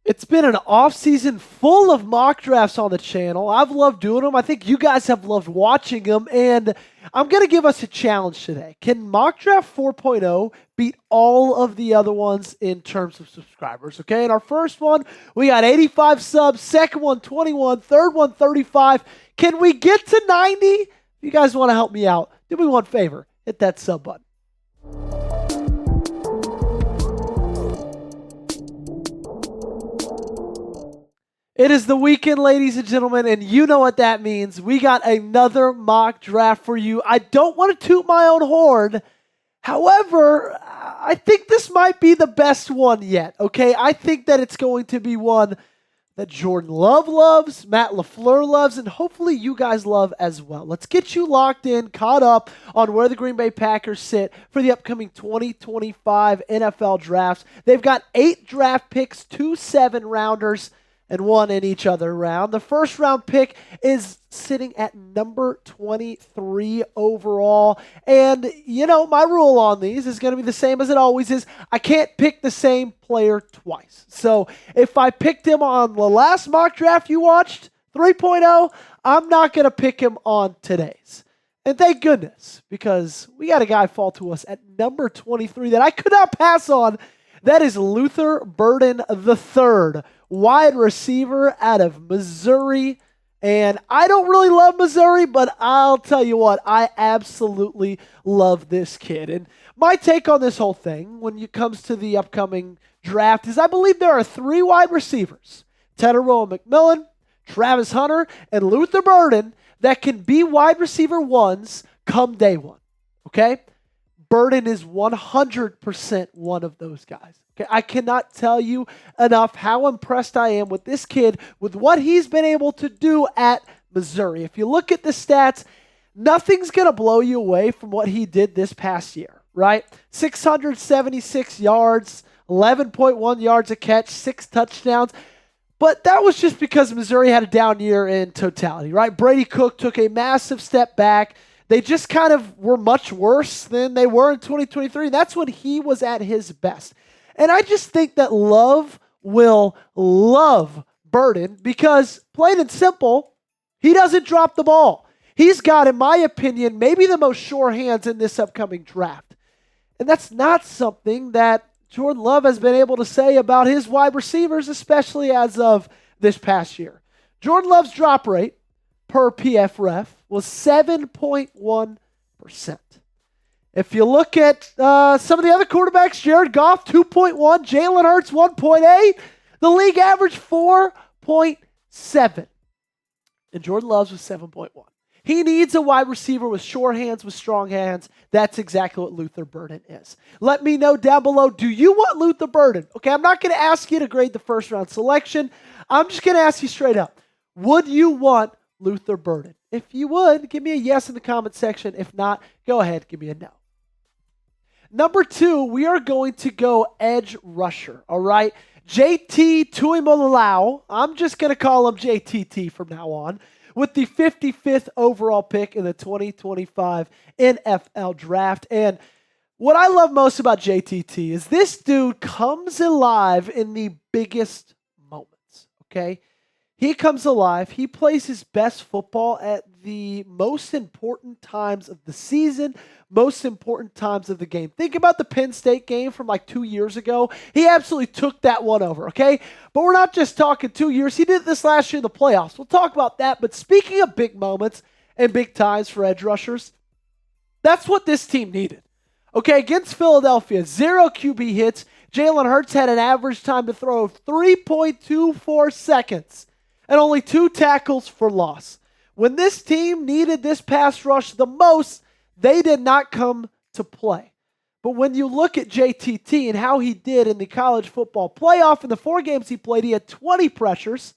It's been an off-season full of mock drafts on the channel. I've loved doing them. I think you guys have loved watching them. And I'm going to give us a challenge today. Can Mock Draft 4.0 beat all of the other ones in terms of subscribers? Okay, in our first one, we got 85 subs. Second one, 21. Third one, 35. Can we get to 90? If you guys want to help me out, do me one favor. Hit that sub button. It is the weekend, ladies and gentlemen, and you know what that means. We got another mock draft for you. I don't want to toot my own horn. However, I think this might be the best one yet, okay? I think that it's going to be one that Jordan Love loves, Matt LaFleur loves, and hopefully you guys love as well. Let's get you locked in, caught up on where the Green Bay Packers sit for the upcoming 2025 NFL drafts. They've got 8 draft picks, 2 7-rounders, and 1 in each other round. The first round pick is sitting at number 23 overall. And, you know, my rule on these is going to be the same as it always is. I can't pick the same player twice. So if I picked him on the last mock draft you watched, 3.0, I'm not going to pick him on today's. And thank goodness, because we got a guy fall to us at number 23 that I could not pass on. That is Luther Burden III, wide receiver out of Missouri. And I don't really love Missouri, but I'll tell you what, I absolutely love this kid. And my take on this whole thing when it comes to the upcoming draft is I believe there are 3 wide receivers, Tetairoa McMillan, Travis Hunter, and Luther Burden, that can be wide receiver ones come day one, okay? Burden is 100% one of those guys. Okay, I cannot tell you enough how impressed I am with this kid, with what he's been able to do at Missouri. If you look at the stats, nothing's going to blow you away from what he did this past year, right? 676 yards, 11.1 yards a catch, 6 touchdowns. But that was just because Missouri had a down year in totality, right? Brady Cook took a massive step back. They just kind of were much worse than they were in 2023. That's when he was at his best. And I just think that Love will love Burden because, plain and simple, he doesn't drop the ball. He's got, in my opinion, maybe the most sure hands in this upcoming draft. And that's not something that Jordan Love has been able to say about his wide receivers, especially as of this past year. Jordan Love's drop rate per PFREF was 7.1%. If you look at some of the other quarterbacks, Jared Goff, 2.1, Jalen Hurts, 1.8, the league average, 4.7. And Jordan Love's was 7.1. He needs a wide receiver with sure hands, with strong hands. That's exactly what Luther Burden is. Let me know down below, do you want Luther Burden? Okay, I'm not going to ask you to grade the first round selection. I'm just going to ask you straight up, would you want Luther Burden? If you would, give me a yes in the comment section. If not, go ahead, give me a no. Number 2, we are going to go edge rusher, all right? JT Tuimoloau, I'm just going to call him JTT from now on, with the 55th overall pick in the 2025 NFL Draft. And what I love most about JTT is this dude comes alive in the biggest moments, okay? He comes alive. He plays his best football at the most important times of the season, most important times of the game. Think about the Penn State game from like 2 years ago. He absolutely took that one over, okay? But we're not just talking 2 years. He did this last year in the playoffs. We'll talk about that. But speaking of big moments and big times for edge rushers, that's what this team needed. Okay, against Philadelphia, 0 QB hits. Jalen Hurts had an average time to throw of 3.24 seconds. And only 2 tackles for loss. When this team needed this pass rush the most, they did not come to play. But when you look at JTT and how he did in the college football playoff, in the 4 games he played, he had 20 pressures,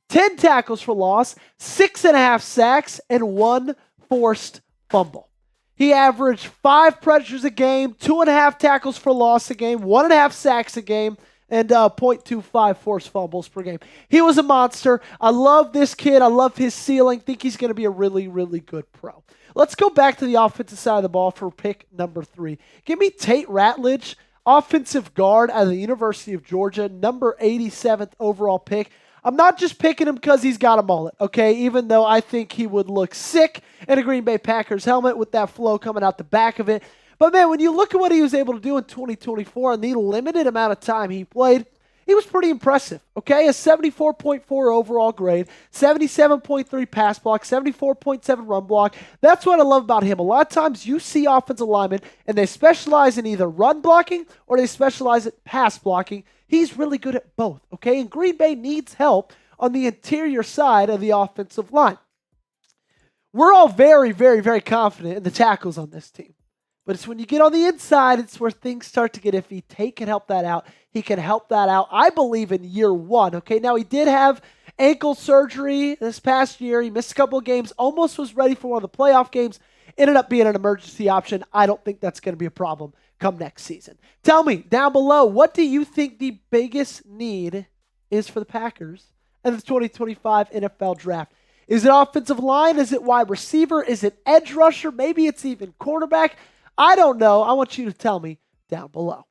10 tackles for loss, 6.5 sacks, and 1 forced fumble. He averaged 5 pressures a game, 2.5 tackles for loss a game, 1.5 sacks a game, and 0.25 forced fumbles per game. He was a monster. I love this kid. I love his ceiling. Think he's going to be a really, really good pro. Let's go back to the offensive side of the ball for pick number 3. Give me Tate Ratledge. offensive guard out of the University of Georgia, number 87th overall pick. I'm not just picking him because he's got a mullet, okay? Even though I think he would look sick in a Green Bay Packers helmet with that flow coming out the back of it. But, man, when you look at what he was able to do in 2024 and the limited amount of time he played, he was pretty impressive, okay? A 74.4 overall grade, 77.3 pass block, 74.7 run block. That's what I love about him. A lot of times you see offensive linemen, and they specialize in either run blocking or they specialize in pass blocking. He's really good at both, okay? And Green Bay needs help on the interior side of the offensive line. We're all very, very, very confident in the tackles on this team. But it's when you get on the inside, it's where things start to get iffy. Tate can help that out. He can help that out, I believe, in year one. Okay, now he did have ankle surgery this past year. He missed a couple of games, almost was ready for one of the playoff games. Ended up being an emergency option. I don't think that's going to be a problem come next season. Tell me down below, what do you think the biggest need is for the Packers in the 2025 NFL Draft? Is it offensive line? Is it wide receiver? Is it edge rusher? Maybe it's even quarterback. I don't know. I want you to tell me down below.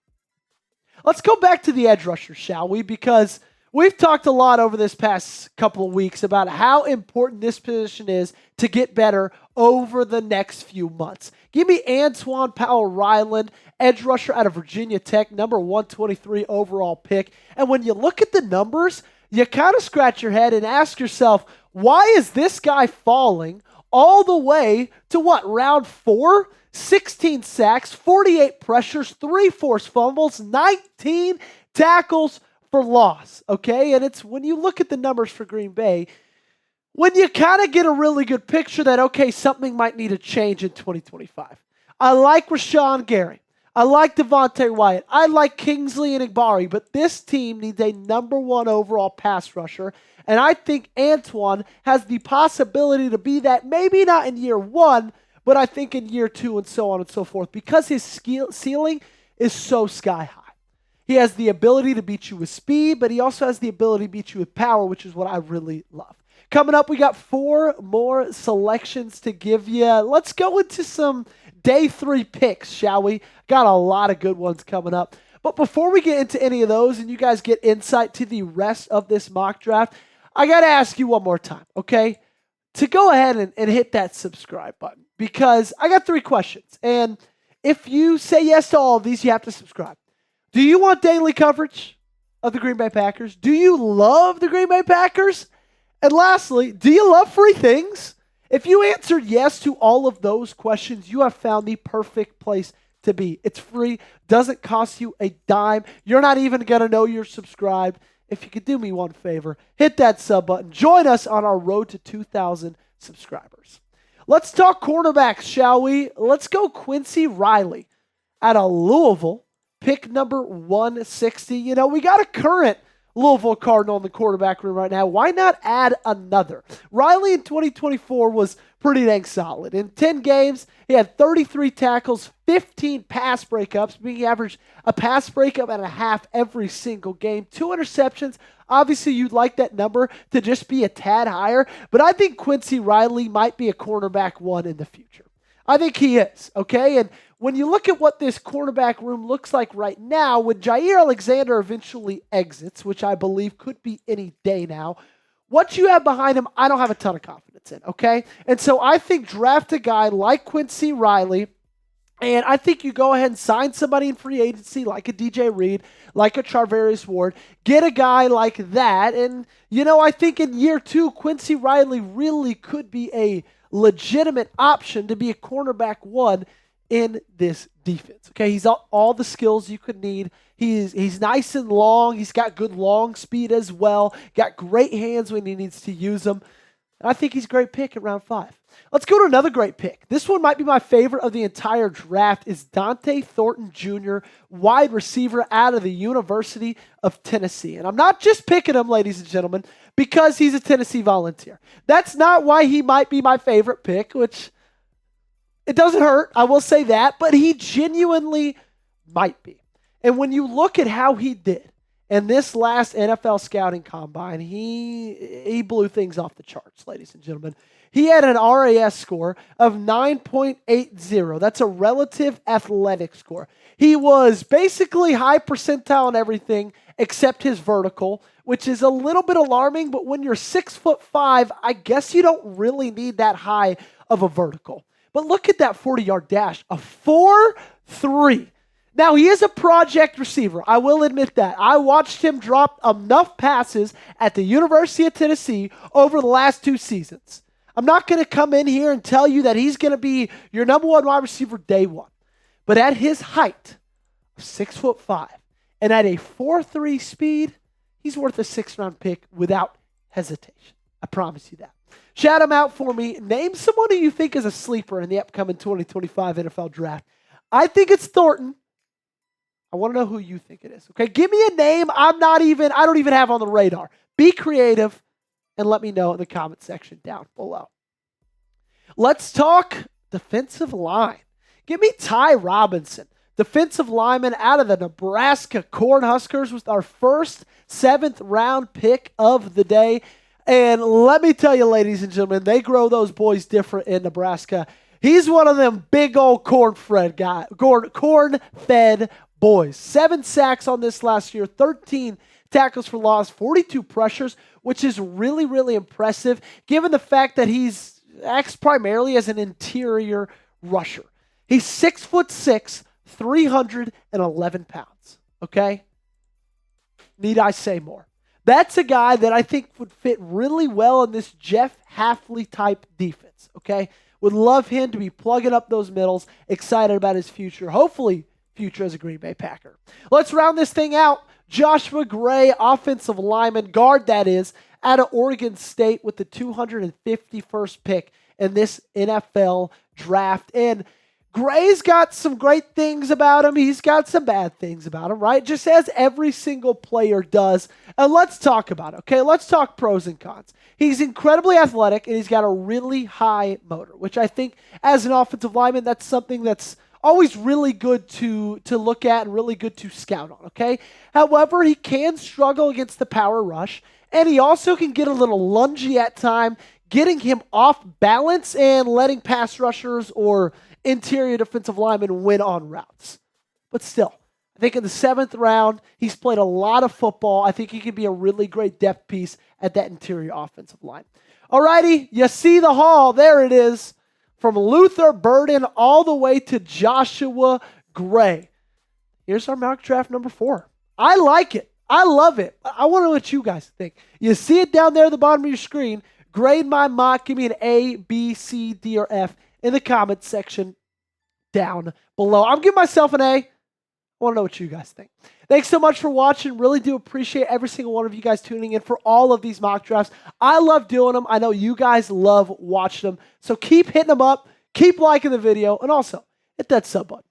Let's go back to the edge rusher, shall we? Because we've talked a lot over this past couple of weeks about how important this position is to get better over the next few months. Give me Antoine Powell-Ryland, edge rusher out of Virginia Tech, number 123 overall pick. And when you look at the numbers, you kind of scratch your head and ask yourself, why is this guy falling all the way to what, round 4? 16 sacks, 48 pressures, 3 forced fumbles, 19 tackles for loss, okay? And it's when you look at the numbers for Green Bay, when you kind of get a really good picture that, okay, something might need to change in 2025. I like Rashawn Gary. I like Devontae Wyatt. I like Kingsley Enagbare, but this team needs a number 1 overall pass rusher, and I think Antoine has the possibility to be that, maybe not in year 1, but I think in year 2 and so on and so forth, because his ceiling is so sky high. He has the ability to beat you with speed, but he also has the ability to beat you with power, which is what I really love. Coming up, we got 4 more selections to give you. Let's go into some day 3 picks, shall we? Got a lot of good ones coming up. But before we get into any of those and you guys get insight to the rest of this mock draft, I got to ask you one more time, okay? To go ahead and hit that subscribe button. Because I got 3 questions, and if you say yes to all of these, you have to subscribe. Do you want daily coverage of the Green Bay Packers? Do you love the Green Bay Packers? And lastly, do you love free things? If you answered yes to all of those questions, you have found the perfect place to be. It's free, doesn't cost you a dime. You're not even going to know you're subscribed. If you could do me one favor, hit that sub button. Join us on our road to 2,000 subscribers. Let's talk cornerbacks, shall we? Let's go Quincy Riley out of Louisville, pick number 160. You know, we got a current Louisville Cardinal in the quarterback room right now. Why not add another? Riley in 2024 was pretty dang solid. In 10 games, he had 33 tackles, 15 pass breakups, meaning he averaged a pass breakup and a half every single game, 2 interceptions. Obviously, you'd like that number to just be a tad higher, but I think Quincy Riley might be a cornerback 1 in the future. I think he is, okay? And when you look at what this cornerback room looks like right now, when Jair Alexander eventually exits, which I believe could be any day now, what you have behind him, I don't have a ton of confidence in, okay? And so I think draft a guy like Quincy Riley, and I think you go ahead and sign somebody in free agency like a DJ Reed, like a Charvarius Ward, get a guy like that, and, you know, I think in year 2, Quincy Riley really could be a legitimate option to be a cornerback 1 in this defense. Okay, he's all the skills you could need. He's nice and long. He's got good long speed as well. Got great hands when he needs to use them. And I think he's a great pick at round 5. Let's go to another great pick. This one might be my favorite of the entire draft. Is Dante Thornton Jr., wide receiver out of the University of Tennessee. And I'm not just picking him, ladies and gentlemen, because he's a Tennessee Volunteer. That's not why he might be my favorite pick, which it doesn't hurt, I will say that, but he genuinely might be. And when you look at how he did And this last NFL scouting combine, he blew things off the charts, ladies and gentlemen. He had an RAS score of 9.80. That's a relative athletic score. He was basically high percentile in everything except his vertical, which is a little bit alarming, but when you're 6'5", I guess you don't really need that high of a vertical. But look at that 40-yard dash, a 4.3. Now, he is a project receiver. I will admit that. I watched him drop enough passes at the University of Tennessee over the last 2 seasons. I'm not going to come in here and tell you that he's going to be your number 1 wide receiver day 1. But at his height of 6'5", and at a 4.3 speed, he's worth a 6th-round pick without hesitation. I promise you that. Shout him out for me. Name someone who you think is a sleeper in the upcoming 2025 NFL Draft. I think it's Thornton. I want to know who you think it is. Okay, give me a name I don't even have on the radar. Be creative and let me know in the comment section down below. Let's talk defensive line. Give me Ty Robinson, defensive lineman out of the Nebraska Cornhuskers, was our first 7th-round pick of the day. And let me tell you, ladies and gentlemen, they grow those boys different in Nebraska. He's one of them big old corn-fed boys. 7 sacks on this last year, 13 tackles for loss, 42 pressures, which is really, really impressive given the fact that he's acts primarily as an interior rusher. He's 6'6", 311 pounds. Okay? Need I say more? That's a guy that I think would fit really well in this Jeff Hafley type defense. Okay? Would love him to be plugging up those middles. Excited about his future. Hopefully, future as a Green Bay Packer. Let's round this thing out. Joshua Gray, offensive lineman, guard that is, out of Oregon State with the 251st pick in this NFL draft. And Gray's got some great things about him. He's got some bad things about him, right? Just as every single player does. And let's talk about it, okay? Let's talk pros and cons. He's incredibly athletic, and he's got a really high motor, which I think as an offensive lineman, that's something that's always really good to look at and really good to scout on, okay? However, he can struggle against the power rush, and he also can get a little lungy at time, getting him off balance and letting pass rushers or interior defensive linemen win on routes. But still, I think in the 7th round, he's played a lot of football. I think he could be a really great depth piece at that interior offensive line. Alrighty, you see the haul. There it is. From Luther Burden all the way to Joshua Gray. Here's our mock draft number 4. I like it. I love it. I want to know what you guys think. You see it down there at the bottom of your screen. Grade my mock. Give me an A, B, C, D, or F in the comments section down below. I'm giving myself an A. I want to know what you guys think. Thanks so much for watching. Really do appreciate every single one of you guys tuning in for all of these mock drafts. I love doing them. I know you guys love watching them. So keep hitting them up. Keep liking the video. And also, hit that sub button.